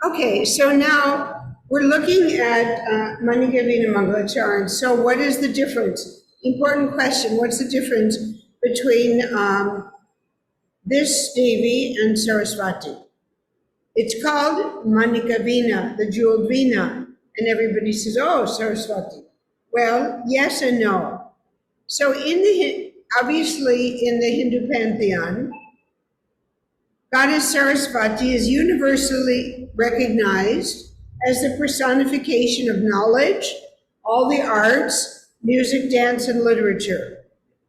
Okay, so now we're looking at Manikya Veena. So what is the difference? Important question. What's the difference between this Devi and Saraswati? It's called Manikya Veena, the jeweled Veena. And everybody says, oh, Saraswati. Well, yes and no. So obviously in the Hindu pantheon, Goddess Saraswati is universally recognized as the personification of knowledge, all the arts, music, dance, and literature.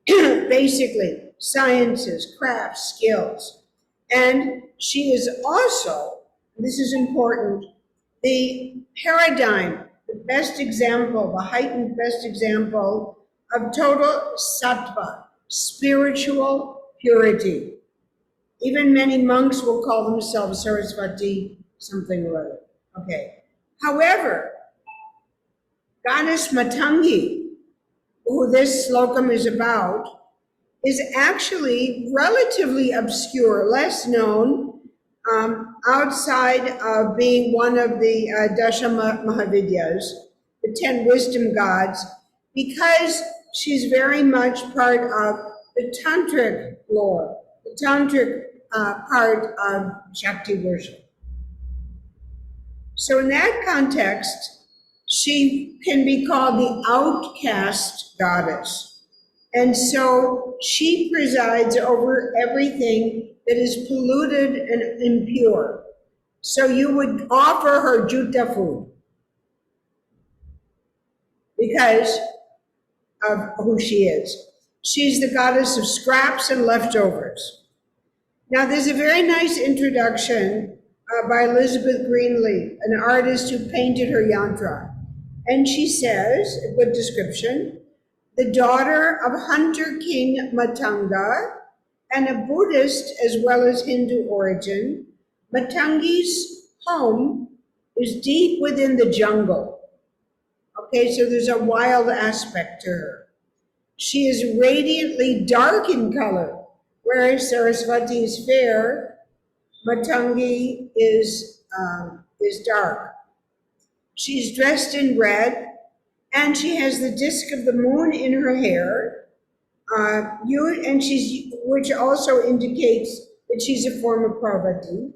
Basically, sciences, crafts, skills. And she is also, this is important, the paradigm, the best example, the heightened best example of total sattva, spiritual purity. Even many monks will call themselves Saraswati something or other. Okay. However, Goddess Matangi, who this slokam is about, is actually relatively obscure, less known, outside of being one of the Dasha Mahavidyas, the 10 wisdom gods, because she's very much part of the tantric lore, the tantric part of Shakti worship. So in that context, she can be called the outcast goddess. And so she presides over everything that is polluted and impure. So you would offer her juta food because of who she is. She's the goddess of scraps and leftovers. Now, there's a very nice introduction by Elizabeth Greenleaf, an artist who painted her yantra. And she says, a good description, the daughter of Hunter King Matanga and a Buddhist as well as Hindu origin, Matangi's home is deep within the jungle. Okay, so there's a wild aspect to her. She is radiantly dark in color, whereas Saraswati is fair, Matangi is dark. She's dressed in red, and she has the disk of the moon in her hair, which also indicates that she's a form of Parvati,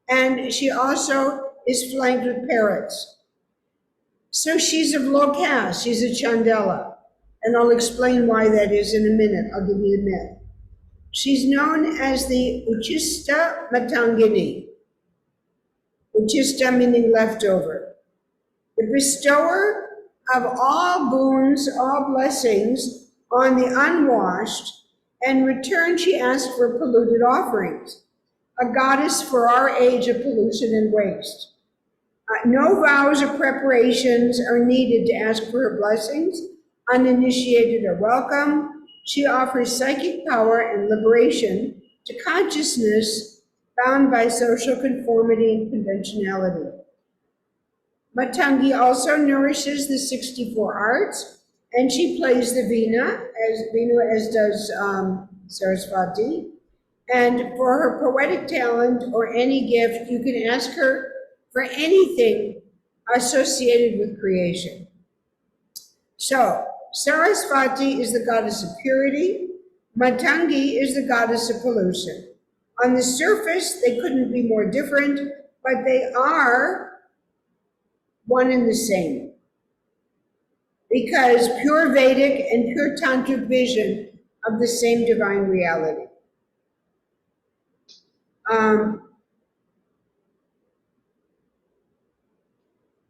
and she also is flanked with parrots. So she's of low caste. She's a Chandala, and I'll explain why that is in a minute. I'll give you the myth. She's known as the Uchista Matangini. Uchista meaning leftover. The bestower of all boons, all blessings on the unwashed, and in return she asks for polluted offerings, a goddess for our age of pollution and waste. No vows or preparations are needed to ask for her blessings. Uninitiated are welcome. She offers psychic power and liberation to consciousness bound by social conformity and conventionality. Matangi also nourishes the 64 arts, and she plays the Veena, as does Saraswati. And for her poetic talent or any gift, you can ask her for anything associated with creation. So, Saraswati is the goddess of purity. Matangi is the goddess of pollution. On the surface, they couldn't be more different, but they are one and the same. Because pure Vedic and pure Tantric vision of the same divine reality.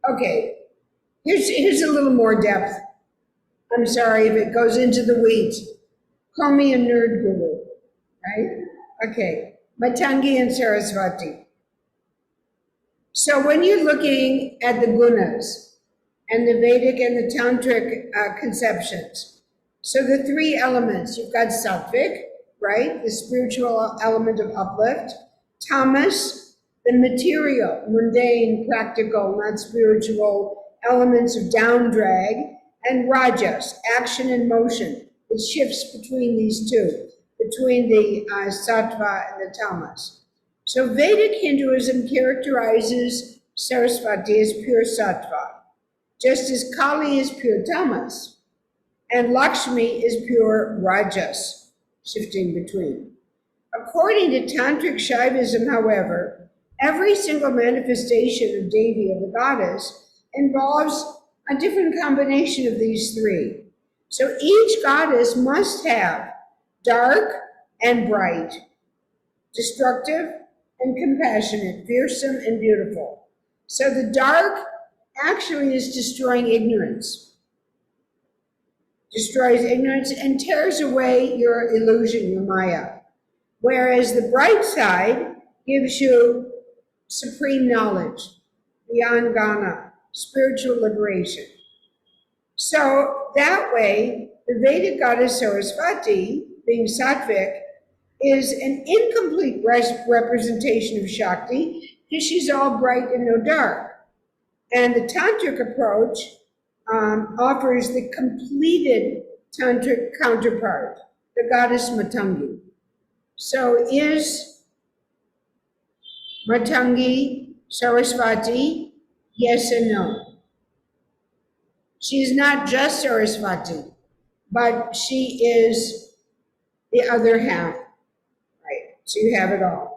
Okay, here's a little more depth. I'm sorry if it goes into the weeds. Call me a nerd guru, right? Okay, Matangi and Saraswati. So when you're looking at the gunas and the Vedic and the Tantric conceptions, so the three elements, you've got sattvic, right? The spiritual element of uplift. Tamas, the material, mundane, practical, not spiritual elements of down drag. And rajas, action and motion. It shifts between these two, between the sattva and the tamas. So Vedic Hinduism characterizes Sarasvati is pure sattva, just as Kali is pure tamas, and Lakshmi is pure rajas, shifting between. According to Tantric Shaivism, however, every single manifestation of Devi, of the goddess, involves a different combination of these three. So each goddess must have dark and bright, destructive and compassionate, fearsome and beautiful. So the dark actually is destroying ignorance, destroys ignorance and tears away your illusion, your maya. Whereas the bright side gives you supreme knowledge, beyond Ghana, spiritual liberation. So that way, the Vedic goddess Sarasvati, being sattvic, is an incomplete representation of Shakti because she's all bright and no dark. And the Tantric approach offers the completed Tantric counterpart, the goddess Matangi. So is Matangi Sarasvati? Yes and no. She's not just Sarasvati, but she is the other half, right? So you have it all.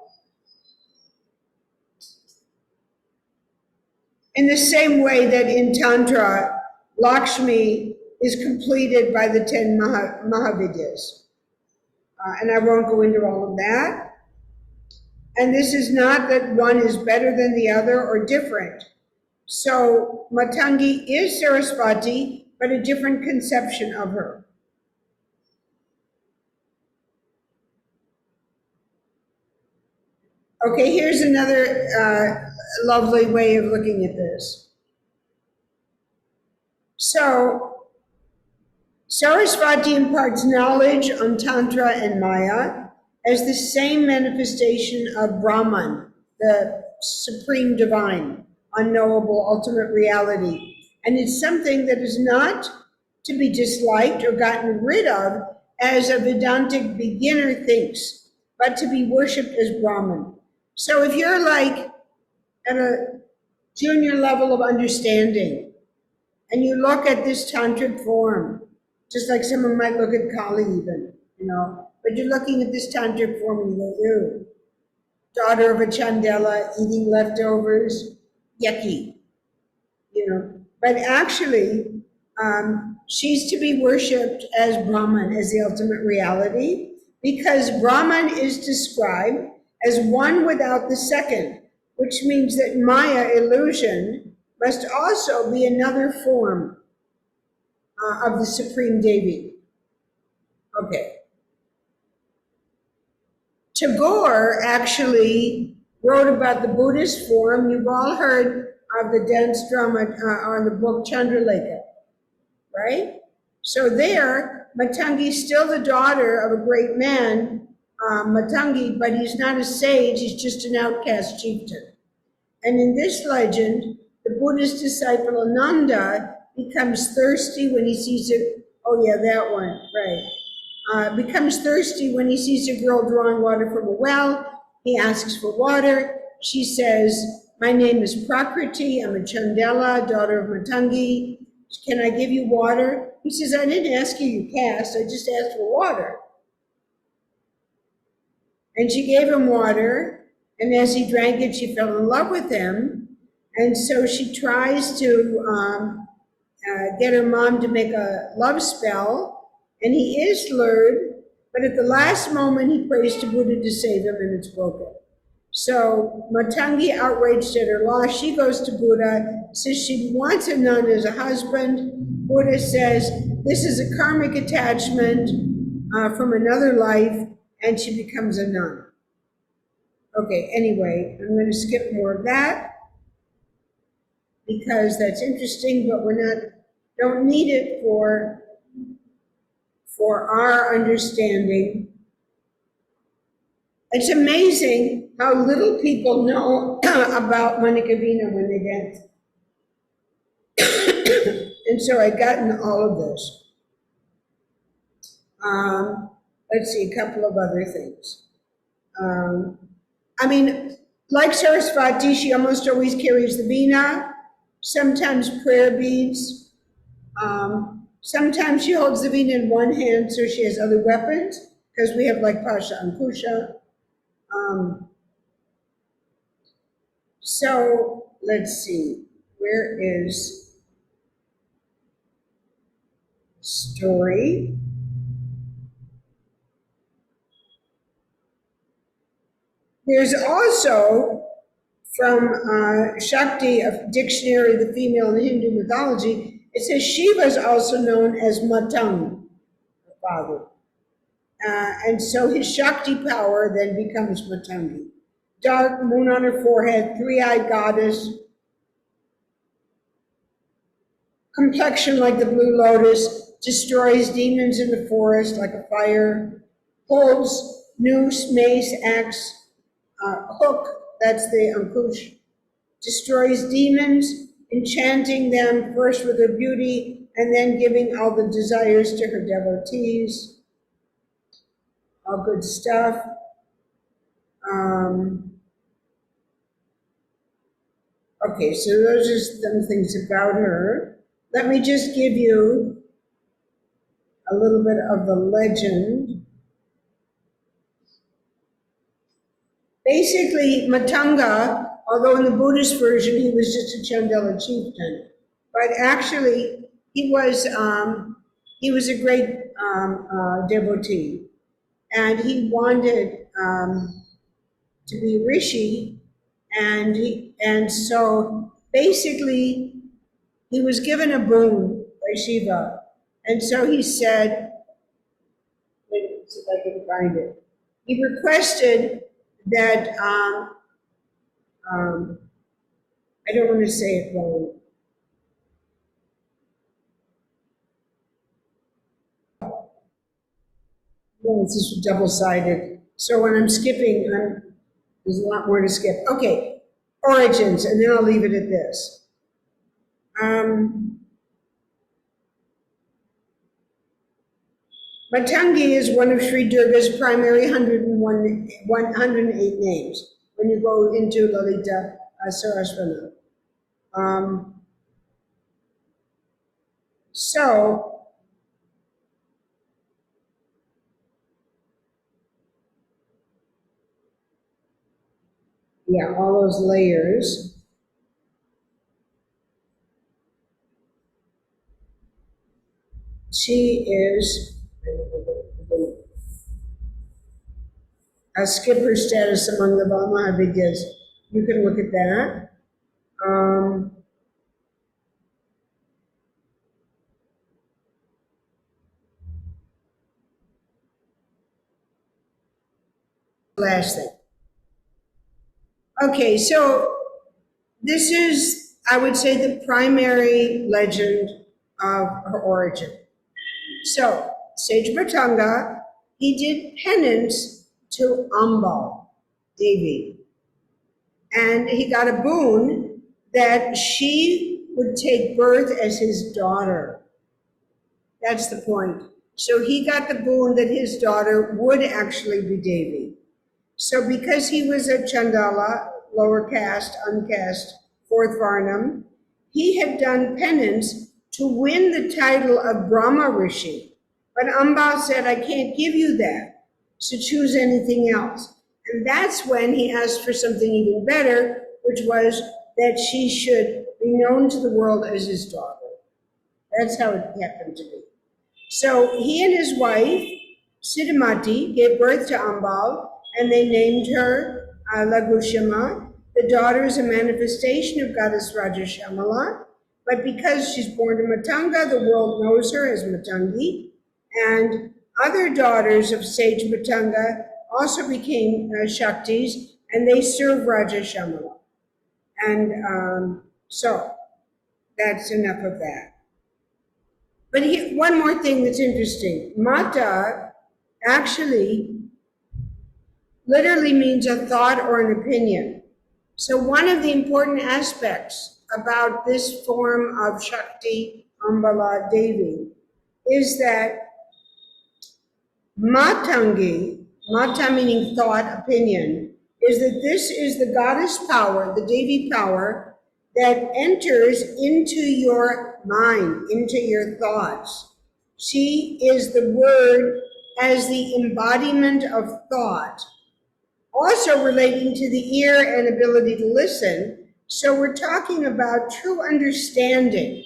In the same way that in Tantra, Lakshmi is completed by the 10 Mahavidyas. And I won't go into all of that. And this is not that one is better than the other or different. So Matangi is Sarasvati, but a different conception of her. Okay, here's another lovely way of looking at this. So Sarasvati imparts knowledge on Tantra and Maya as the same manifestation of Brahman, the supreme divine, unknowable ultimate reality. And it's something that is not to be disliked or gotten rid of as a Vedantic beginner thinks, but to be worshipped as Brahman. So if you're like at a junior level of understanding and you look at this tantric form, just like someone might look at Kali even, but you're looking at this tantric form and you go, ew, daughter of a Chandela eating leftovers, yucky, But actually, she's to be worshipped as Brahman, as the ultimate reality, because Brahman is described as one without the second, which means that Maya, illusion, must also be another form of the Supreme Devi. Okay. Tagore actually wrote about the Buddhist form. You've all heard of the dance drama on the book Chandralekha, right? So there, Matangi is still the daughter of a great man, Matangi, but he's not a sage, he's just an outcast chieftain. And in this legend, the Buddhist disciple Ananda becomes thirsty when he sees that one, right. Becomes thirsty when he sees a girl drawing water from a well. He asks for water. She says, "My name is Prakriti, I'm a Chandela, daughter of Matangi. Can I give you water?" He says, "I didn't ask you your caste, I just asked for water." And she gave him water, and as he drank it, she fell in love with him. And so she tries to get her mom to make a love spell, and he is lured, but at the last moment, he prays to Buddha to save him, and it's broken. So Matangi, outraged at her loss, she goes to Buddha, says she wants a nun as a husband. Buddha says, this is a karmic attachment from another life, and she becomes a nun. Okay, anyway, I'm going to skip more of that because that's interesting, but don't need it for our understanding. It's amazing how little people know about Manikya Veena when they dance. And so I got into all of this. Let's see, a couple of other things. Like Saraswati, she almost always carries the veena, sometimes prayer beads. Sometimes she holds the veena in one hand, so she has other weapons, because we have like Pasha and Kusha. Um, so let's see, where is story? There's also from Shakti, a dictionary of the female in Hindu mythology, it says Shiva is also known as Matang, the father. And so his Shakti power then becomes Matangi. Dark moon on her forehead, three-eyed goddess, complexion like the blue lotus, destroys demons in the forest like a fire, holds noose, mace, axe, hook, that's the Ankush, destroys demons, enchanting them first with her beauty and then giving all the desires to her devotees. All good stuff. Okay, so those are some things about her. Let me just give you a little bit of the legend. Basically, Matanga, although in the Buddhist version he was just a Chandala chieftain, but actually he was a great devotee, and he wanted to be rishi, and so basically he was given a boon by Shiva, and so he said, let me see if I can find it. He requested that I don't want to say it wrong. Well, this is double-sided. So when I'm skipping, there's a lot more to skip. Okay, origins, and then I'll leave it at this. Matangi is one of Sri Durga's primary 108 names when you go into Lalita Sarasvana. So, yeah, all those layers. She is, I'll skip her status among the Mahavidyas. You can look at that. Last thing. Okay, so this is, I would say, the primary legend of her origin. So, Sage Bhatanga, he did penance to Ambal Devi, and he got a boon that she would take birth as his daughter. That's the point. So he got the boon that his daughter would actually be Devi. So because he was a Chandala, lower caste, uncaste, fourth Varnam, he had done penance to win the title of Brahma Rishi. But Ambal said, I can't give you that, so choose anything else. And that's when he asked for something even better, which was that she should be known to the world as his daughter. That's how it happened to be. So he and his wife, Siddhamati, gave birth to Ambal, and they named her Lagushama. The daughter is a manifestation of goddess Rajashamala, but because she's born to Matanga, the world knows her as Matangi, and other daughters of sage Matanga also became Shaktis, and they serve Rajashamala. And so that's enough of that. But one more thing that's interesting. Mata actually literally means a thought or an opinion. So one of the important aspects about this form of Shakti Ambala Devi is that Matangi, Mata meaning thought, opinion, is that this is the goddess power, the Devi power, that enters into your mind, into your thoughts. She is the word as the embodiment of thought, also relating to the ear and ability to listen. So we're talking about true understanding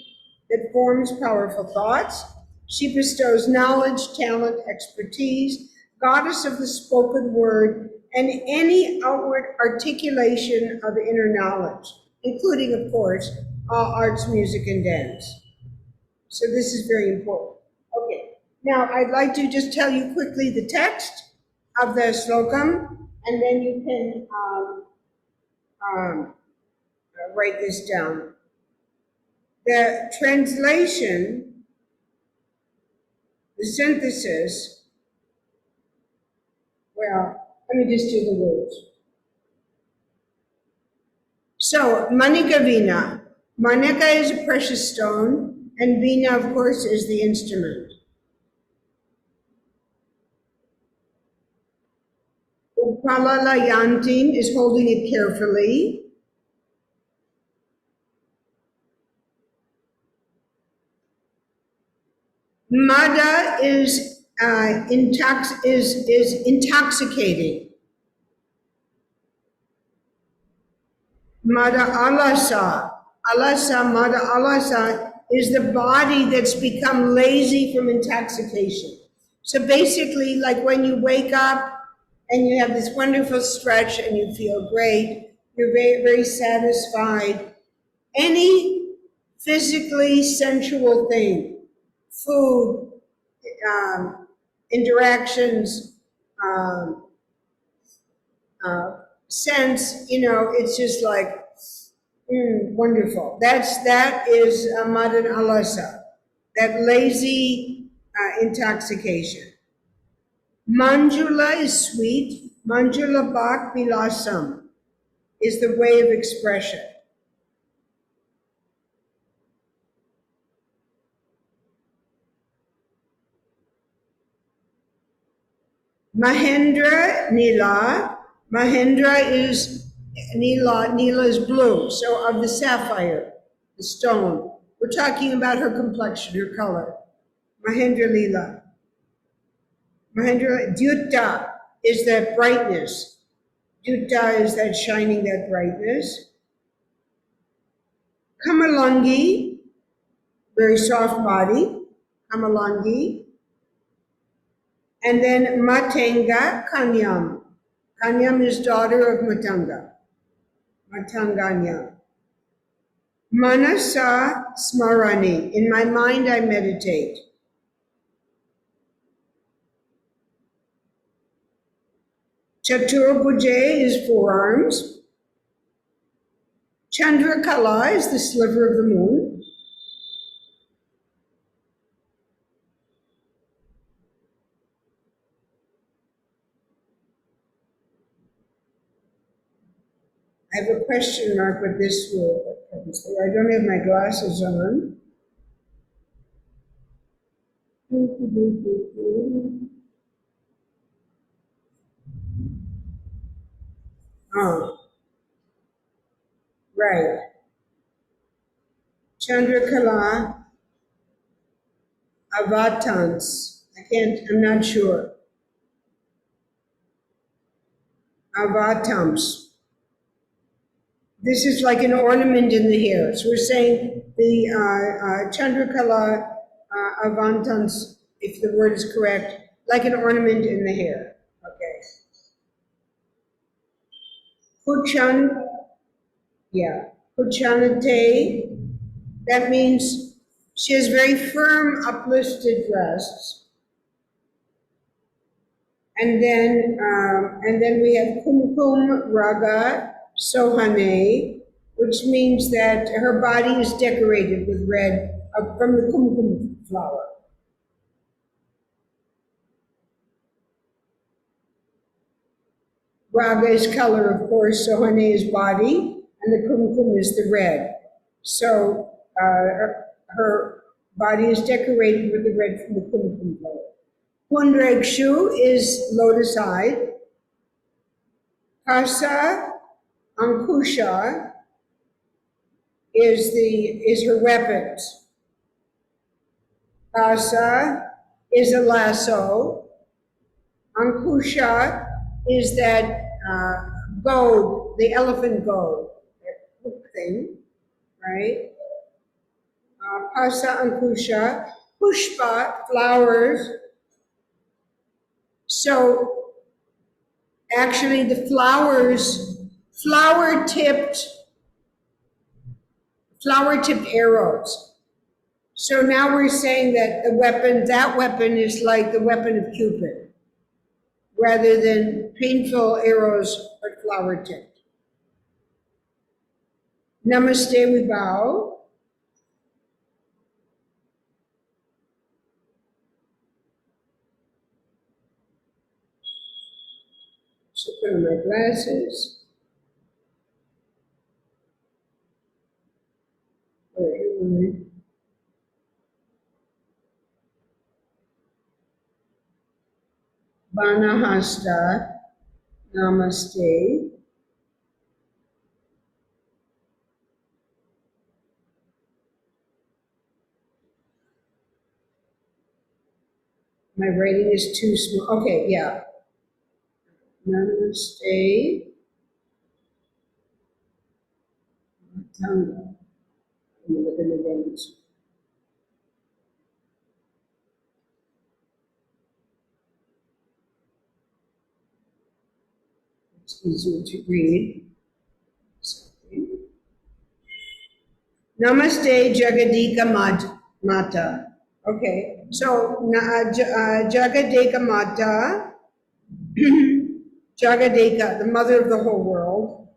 that forms powerful thoughts. She bestows knowledge, talent, expertise, goddess of the spoken word, and any outward articulation of inner knowledge, including, of course, all arts, music, and dance. So this is very important. Okay, now I'd like to just tell you quickly the text of the slokam, and then you can write this down. The translation, the synthesis, well, let me just do the words. So, Manikya Veena. Manika is a precious stone, and Veena, of course, is the instrument. Upalalayantin is holding it carefully. Mada is intoxicating. Mada alasa. Mada alasa is the body that's become lazy from intoxication. So basically, like when you wake up and you have this wonderful stretch and you feel great, you're very, very satisfied. Any physically sensual thing, food, interactions, sense, it's just like, wonderful. That is Madan Alasa, that lazy intoxication. Manjula is sweet. Manjula Bhak Vilasam is the way of expression. Mahendra Nila. Mahendra is Nila. Nila is blue. So of the sapphire, the stone. We're talking about her complexion, her color. Mahendra Lila. Mahendra Dyutta is that brightness. Dyutta is that shining, that brightness. Kamalangi, very soft body. Kamalangi. And then Matanga Kanyam. Kanyam is daughter of Matanga. Matanganya. Manasa Smarani. In my mind I meditate. Chaturbhuje is forearms. Chandrakala is the sliver of the moon. I have a question mark with this word. I don't have my glasses on. Oh, right. Chandrakala Avatans. I'm not sure. Avatams. This is like an ornament in the hair. So we're saying the Chandrakala Avantans, if the word is correct, like an ornament in the hair. Okay. Kuchan, Kuchanate, that means she has very firm, uplifted breasts. And then we have Kumkum Raga Sohane, which means that her body is decorated with red from the kumkum flower. Raga is color, of course, Sohane is body, and the kumkum is the red. So her body is decorated with the red from the kumkum flower. Pundragshu is lotus-eyed. Pasa Ankusha is her weapons. Pasa is a lasso. Ankusha is that goad, the elephant goad, that hook thing, right? Pasa Ankusha, Pushpa, flowers. So actually the flowers, flower-tipped arrows. So now we're saying that that weapon is like the weapon of Cupid, rather than painful arrows but flower-tipped. Namaste, we bow. So put on my glasses. Banahasta, namaste. My writing is too small. Okay, yeah. Namaste. Matanga. I'm looking at names. It's easier to read. Namaste Jagadika Mata. Okay, so Jagadika Mata, Jagadika, the mother of the whole world.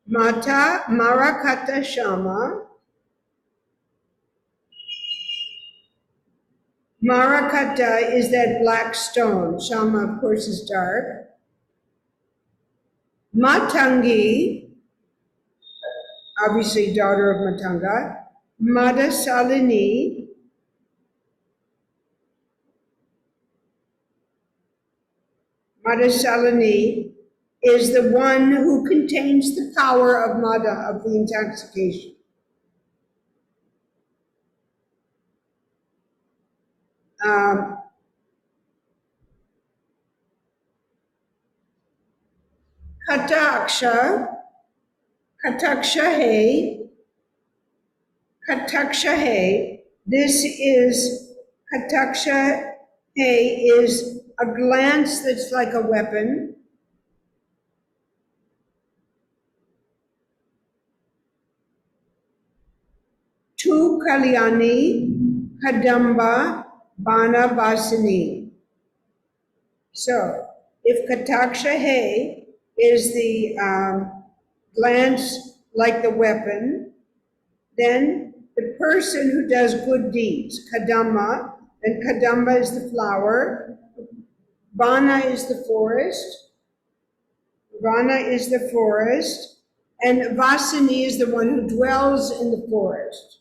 Mata Marakata Shama. Marakata is that black stone. Shama, of course, is dark. Matangi, obviously daughter of Matanga. Madasalini, Madasalini is the one who contains the power of Mada, of the intoxication. Kataksha, Kataksha, this is, Kataksha is a glance that's like a weapon. Tu Kalyani, Kadamba, Bana Basini. So, if Kataksha is the glance like the weapon, then the person who does good deeds, Kadamba, and Kadamba is the flower, Bana is the forest, Vana is the forest, and Vasini is the one who dwells in the forest,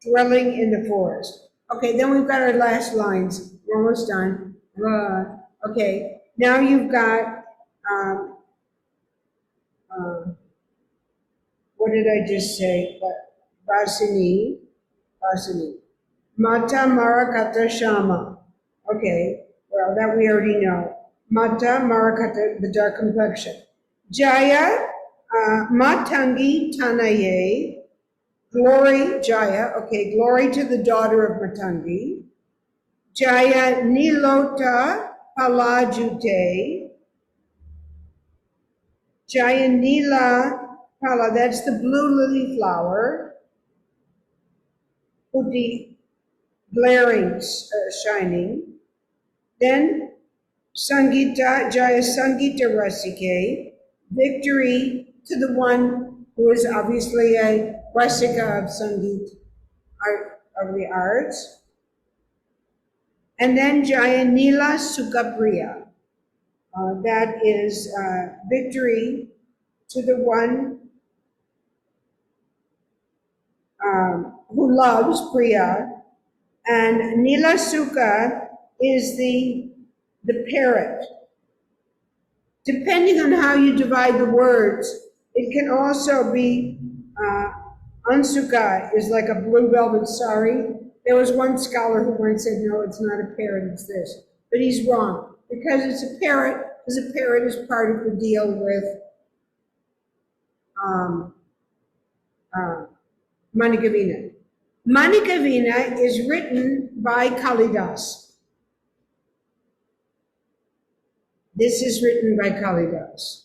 dwelling in the forest. Okay, then we've got our last lines. We're almost done. Okay, now you've got, what did I just say? Vasini. Mata Marakata Shama. Okay, well, that we already know. Mata Marakata, the dark complexion. Jaya, Matangi Tanaye. Glory, Jaya, okay, glory to the daughter of Matangi. Jaya Nilota Palajute. Jaya Nila Pala, that's the blue lily flower. Puti, glaring, shining. Then Sangita, Jaya Sangita Rasike, victory to the one who is obviously a Rasika of Sangit, art of the arts. And then Jaya Nila Sukapriya, that is victory to the one who loves Priya. And Nila Sukha is the parrot. Depending on how you divide the words, it can also be Ansuka is like a blue velvet sari. There was one scholar who once said, no, it's not a parrot, it's this. But he's wrong, because it's a parrot, because a parrot is part of the deal with Manikya Veena. Manikya Veena is written by Kalidas. This is written by Kalidas.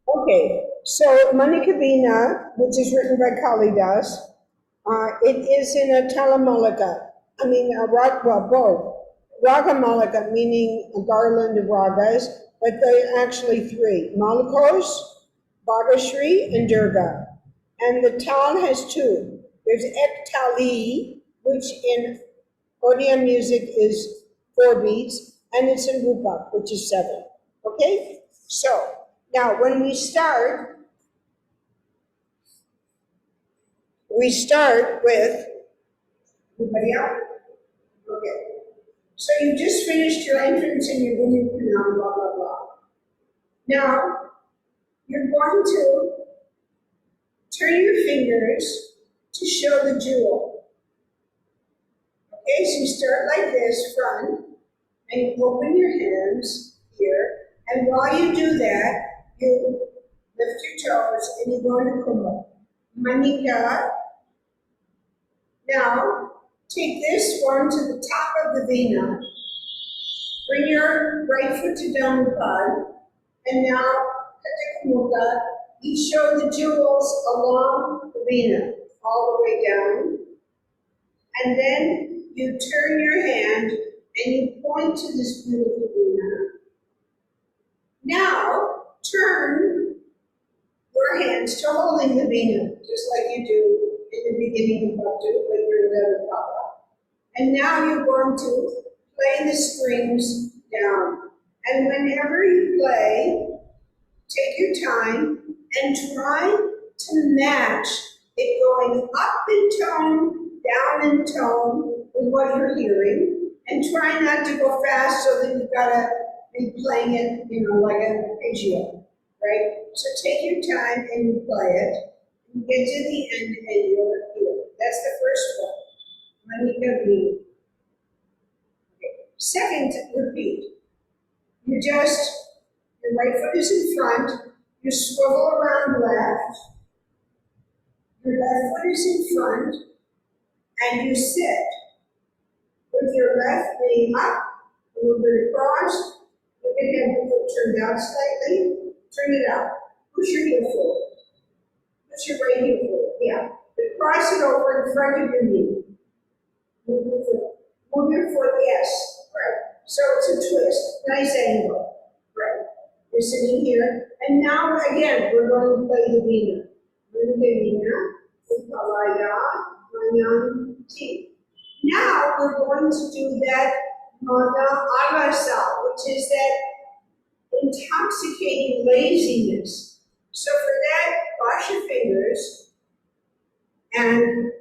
Okay, so Manikya Veena, which is written by Kalidas, it is in a Talamalika. I mean, both. Ragamalika, meaning a garland of ragas, but they're actually three: Malakos, Bhagashri, and Durga. And the tal has two. There's Ektali, which in Odia music is 4 beats, and it's in Rupa, which is 7. Okay? So, now when we start with, everybody out? Okay. So you just finished your entrance and your winning canal, blah, blah, blah. Now, you're going to turn your fingers to show the jewel. Okay, so you start like this, front, and you open your hands here, and while you do that, you lift your toes and you go into Kumbha. Manika. Now, take this one to the top of the Veena. Bring your right foot to Dhamapad, and now Katikmukha. You show the jewels along the Veena, all the way down. And then you turn your hand and you point to this beautiful Veena. Now, turn your hands to holding the Veena, just like you do in the beginning of Bhakti when you're in the Papa. And now you're going to play the strings down. And whenever you play, take your time and try to match it going up in tone, down in tone with what you're hearing. And try not to go fast so that you've got to be playing it, like an arpeggio, right? So take your time and you play it. You get to the end and you're here. That's the first one. Manikya Veena. Second, repeat. Your right foot is in front, you swivel around left, your left foot is in front, and you sit with your left knee up, a little bit across, look at the foot turned out slightly, turn it out, push your heel forward, push your right heel forward, yeah. But cross it over in front of your knee. Move your foot, yes, right. So it's a twist, nice angle, right. You're sitting here, and now again, we're going to play the Veena. Veena, Upalaya, Manyan, T. Now we're going to do that Mada Agasa, which is that intoxicating laziness. So for that, wash your fingers and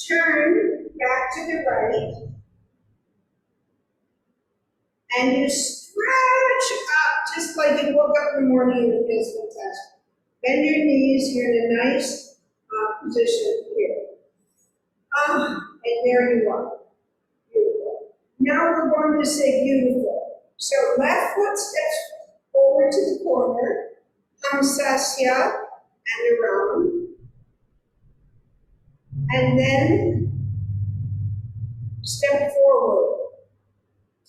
turn back to the right. And you stretch up just like you woke up in the morning and it feels fantastic. Bend your knees, you're in a nice position here. And there you are. Beautiful. Now we're going to say beautiful. So left foot steps forward to the corner, Hamsasya, and around. And then step forward.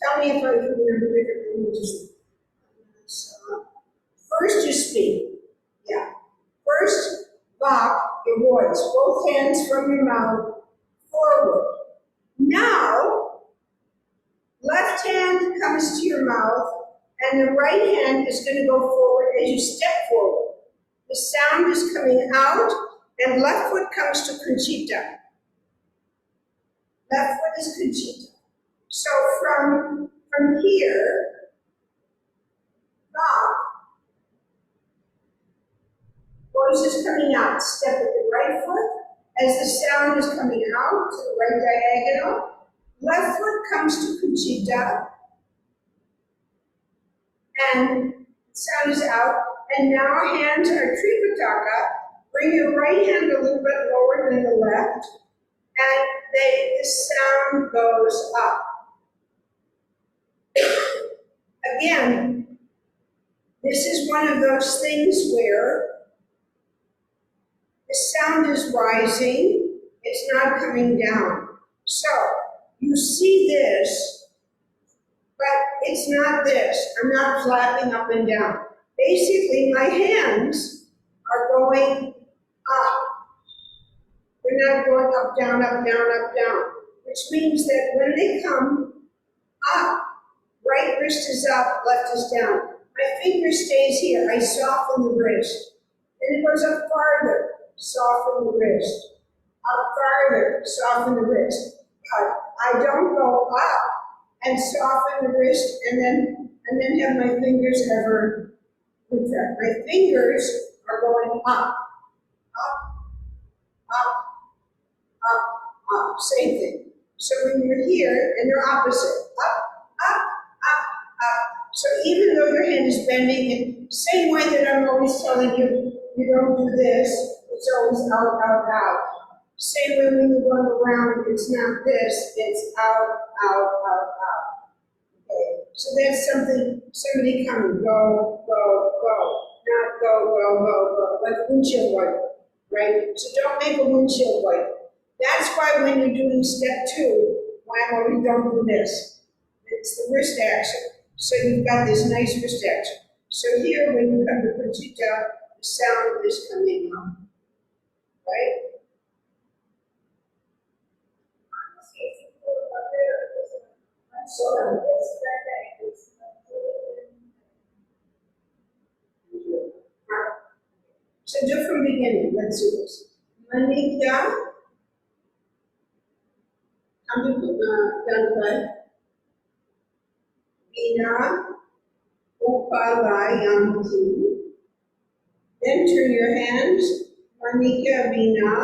Tell me if I can remember different languages. First you speak. Yeah. First, Vak, your voice. Both hands from your mouth forward. Now, left hand comes to your mouth, and the right hand is going to go forward as you step forward. The sound is coming out, and left foot comes to Conchita. Left foot is Conchita. So from here, Vak, voice is coming out. Step with the right foot As the sound is coming out to the right diagonal, left foot comes to Kuchita, and sound is out. And now hands are Tripitaka. Bring your right hand a little bit lower than the left, and the sound goes up. Again, this is one of those things where the sound is rising, it's not coming down. So you see this, but it's not this. I'm not flapping up and down. Basically, my hands are going up. They're not going up, down, up, down, up, down. Which means that when they come up, right wrist is up, left is down. My finger stays here. I soften the wrist. Then it goes up farther, soften the wrist. Up farther, soften the wrist. But I don't go up and soften the wrist and then have my fingers ever contract. My fingers are going up, up, up, up, up. Same thing. So when you're here, and they're opposite, up, up, up, up. So even though your hand is bending, in the same way that I'm always telling you, you don't do this, it's always out, out, out. Same way when you run around, it's not this, it's out, out, out, out. Okay, so that's somebody coming, go, go, go. Not go, go, go, go, like a windshield wiper, right? So don't make a windshield wiper. That's why when you're doing step 2, why I'm always don't do this. It's the wrist action. So you've got this nice wrist action. So here, when you come to Kuchita, the sound is coming up, right? So do from beginning. Let's do this. Manikya, come to down. Veena, Upalayanti. Then turn your hands. Manikya Veena,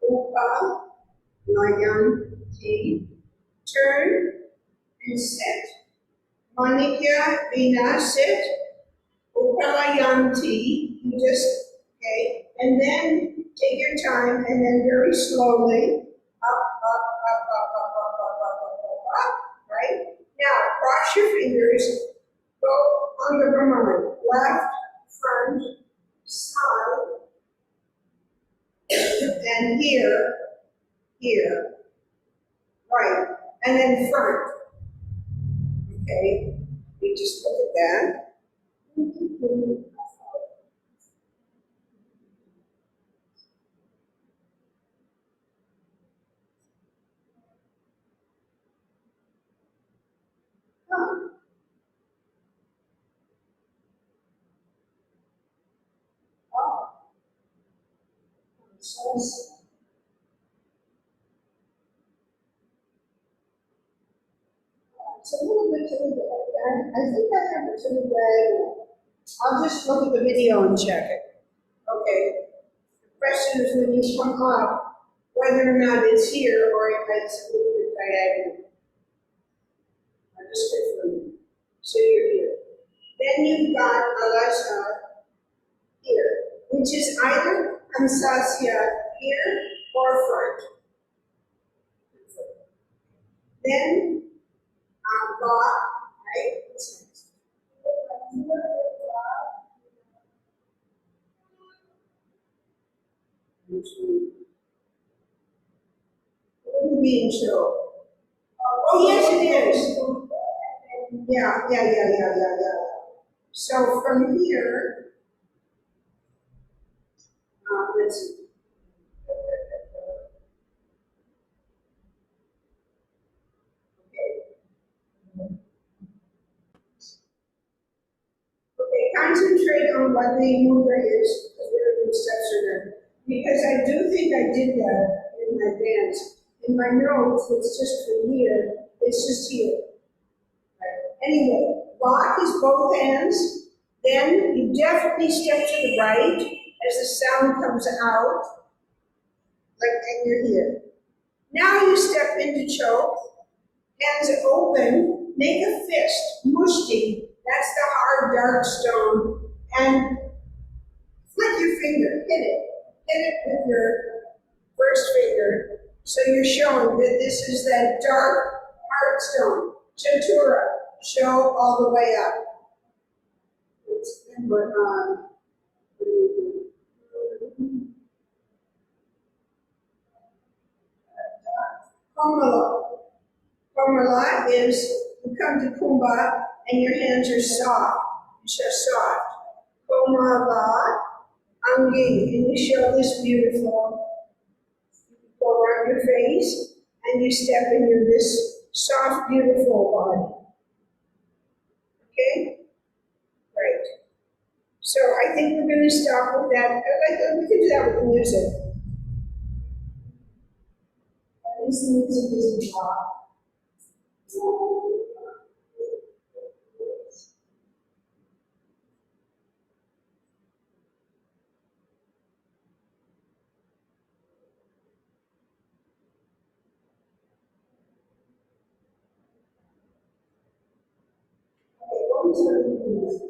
Upalayanti. Turn and sit. Manikya Veena, sit. Upalayanti. You just, okay, and then take your time and then very slowly up, up, up, up, up, up, up, up, up, up, up, right? Now, cross your fingers, go on the Brahmani, left, front, side, and here, here, right, and then front. Okay, you just look at that. It's a little bit to the bad. I think I have it to the bad. I'll just look at the video and check it. Okay. The question is when you come up, whether or not it's here or if it's a little bit diagonal. I just confirm it. So you're here. Then you've got Alasha here, which is either Kansasya here or front. Then Ga, right? What's next? Wouldn't be intro. Oh yes, it is. Yeah. So from here, let's see. Okay, concentrate on what the mudra is, because we're doing steps in there. Because I do think I did that in my dance. In my notes, it's just from here, it's just here. Right. Anyway, lock is both hands. Then you definitely step to the right as the sound comes out. and you're here. Now you step into choke, hands open, make a fist, mushti, that's the hard dark stone, and flick your finger, hit it with your first finger. So you're showing that this is that dark hard stone. Chatura, show all the way up. It's number 9. Komala. Komala is, you come to Kumbha and your hands are soft. It's just soft. Komala, Angi, and you show this beautiful, you go around your face and you step into this soft, beautiful body. Okay? Right. So I think we're going to stop with that. We can do that with the music. At least the music isn't loud. Okay, what was the music?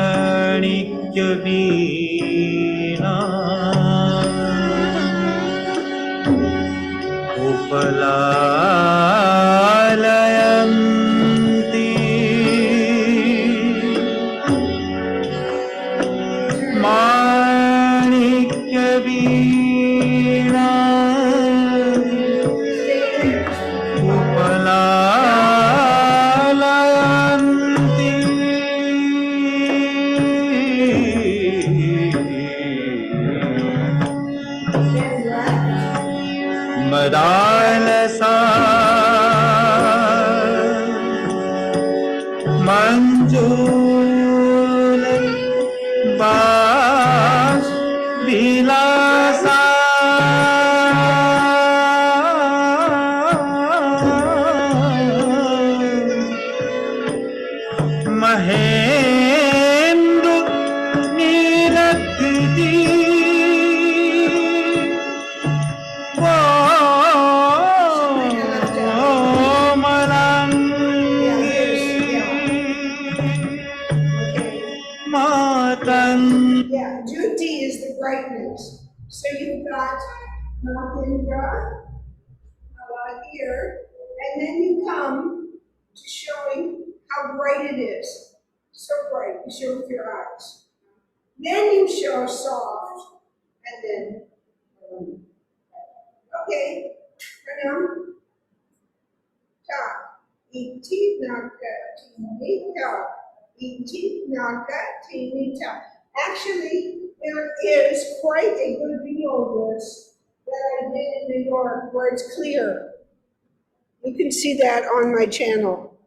Manikya Veena Upalayanti Manikya Veena Upalayanti Madalasa Manjul Bas Vilasa Mahendra Nirakdi Yeah, Juti is the brightness. So you've got Mahendra here, and then you come to showing how bright it is. So bright, you show with your eyes. Then you show soft, and then, okay, Pranam, ta, iti naka tinita, iti naka tinita. Actually, there is quite a good video of this that I did in New York where it's clear. You can see that on my channel.